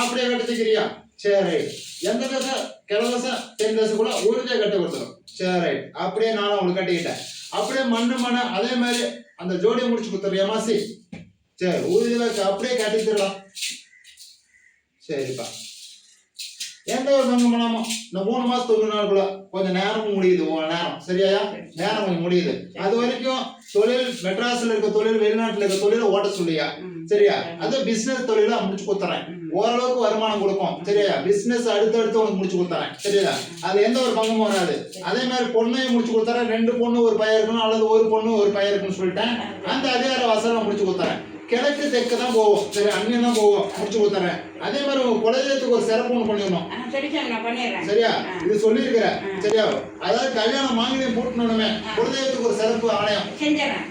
அப்படியே கட்டிக்கிறியா? சரி ரைட். எந்த தசை கிழதசை தென் தசை கூட உறுதியா கட்ட கொடுத்துரும். சரி ரைட். அப்படியே நானும் உங்களுக்கு கட்டிக்கிட்டேன். அப்படியே மண்ணு அதே மாதிரி அந்த ஜோடியை முடிச்சு கொடுத்துறியா மாசி? சரி உறுதியில அப்படியே கட்டித்துடலாம். சரிப்பா. எந்த ஒரு பங்கம் பண்ணாமோ இந்த 3 மாசத்துக்கு 1 நாளுக்குள்ள கொஞ்சம் நேரமும் முடியுது. நேரம் சரியா? நேரம் கொஞ்சம் முடியுது. அது வரைக்கும் தொழில் மெட்ராஸ்ல இருக்க தொழில், வெளிநாட்டுல இருக்க தொழில ஓட்ட சொல்லியா? சரியா? அது பிசினஸ் தொழில முடிச்சு கொடுத்துறேன். ஓரளவுக்கு வருமானம் கொடுக்கும். சரியா? பிசினஸ் அடுத்து உனக்கு முடிச்சு கொடுத்துறேன். சரியா? அது எந்த ஒரு பங்கமும் வராது. அதே மாதிரி பொண்ணையும் முடிச்சு கொடுத்துறேன். 2 பொண்ணு ஒரு பையன் இருக்கணும், அல்லது ஒரு பொண்ணு ஒரு பையன் இருக்குன்னு சொல்லிட்டேன். அந்த அதிகார வாசலை முடிச்சு கொடுத்துறேன். கிழக்கு தெற்கு தான் போவோம். சரி, அங்கேயும் தான் போவோம். முடிச்சு கொடுத்துறேன். அதே மாதிரி உங்க குலதெய்வத்துக்கு ஒரு சிறப்பு ஒன்று பண்ணிடணும். சரியா? இது சொல்லியிருக்கிற. சரியா? அதாவது கல்யாணம் மாங்கல்யம் பூட்டணுமே, குலதெய்வத்துக்கு ஒரு சிறப்பு ஆலயம்.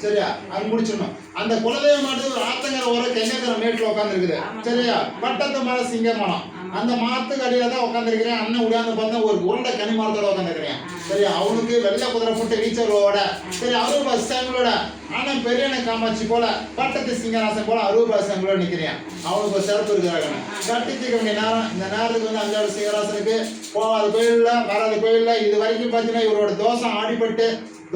சரியா? அது முடிச்சிடணும். அந்த குலதெய்வம் மாட்டு ஒரு ஆத்தங்கரை ஓர கெங்கக்கரை மேட்டில் உட்காந்து இருக்குது. சரியா? பட்டத்து மலை சிங்கமனம். அந்த மரத்துக்கு அடியில தான் உட்காந்துருக்கிறேன். அண்ணன் உடையாந்து பார்த்தா ஒரு உருண்டை கனி மரத்தோட உட்காந்துருக்கிறேன். சரியா? அவனுக்கு வெள்ளை குதிரை போட்டு வீச்சரோட, சரி 60 பசங்களோட, ஆனா பெரியண்ண காமாட்சி போல பட்டத்து சிங்கராசன் போல 60 பசங்களோட நிக்கிறேன். அவனுக்கு ஒரு சிறப்பு இருக்கிறாங்க. கட்டித்துக்க வேண்டிய நேரம். இந்த நேரத்துக்கு வந்து 5 சிங்கராசனுக்கு போகாத கோயில்ல வராத கோயில்ல இது வரைக்கும் பார்த்தீங்கன்னா இவரோட தோசம் அடிபட்டு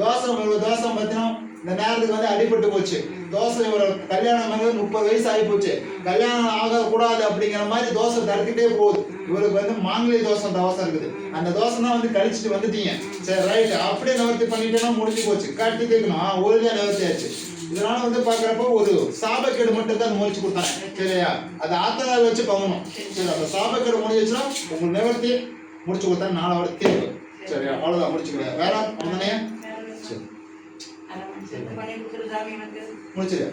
தோசம் பார்த்தீங்கன்னா இந்த நேரத்துக்கு வந்து அடிபட்டு போச்சு. தோசை இவரோட கல்யாணம் வந்து 30 வயசு ஆகி போச்சு. கல்யாணம் ஆகக்கூடாது அப்படிங்கிற மாதிரி தோசை தடுக்கிட்டே போகுது. இவருக்கு வந்து மாங்கல்ய தோசை இருக்குது. அந்த தோசை தான் வந்து கழிச்சுட்டு வந்துட்டீங்க. சரி ரைட். அப்படியே நிவர்த்தி பண்ணிட்டேன்னா முடிஞ்சு போச்சு. கட்டி தேக்கணும் ஒழுங்கா நிவர்த்தி ஆச்சு. இதனால வந்து பாக்குறப்ப ஒரு சாபக்கேடு மட்டும் தான் முடிச்சு கொடுத்தாங்க. சரியா? அது ஆத்தனாவை வச்சு பங்கணும். சரி, அந்த சாபக்கேடு முடிஞ்சுச்சுன்னா உங்களுக்கு நிவர்த்தி முடிச்சு கொடுத்தா 4 தீர்வு. சரியா? அவ்வளவுதான் முடிச்சுக்கிறேன். வேற ஒன்னே சரி முடிச்சிரு.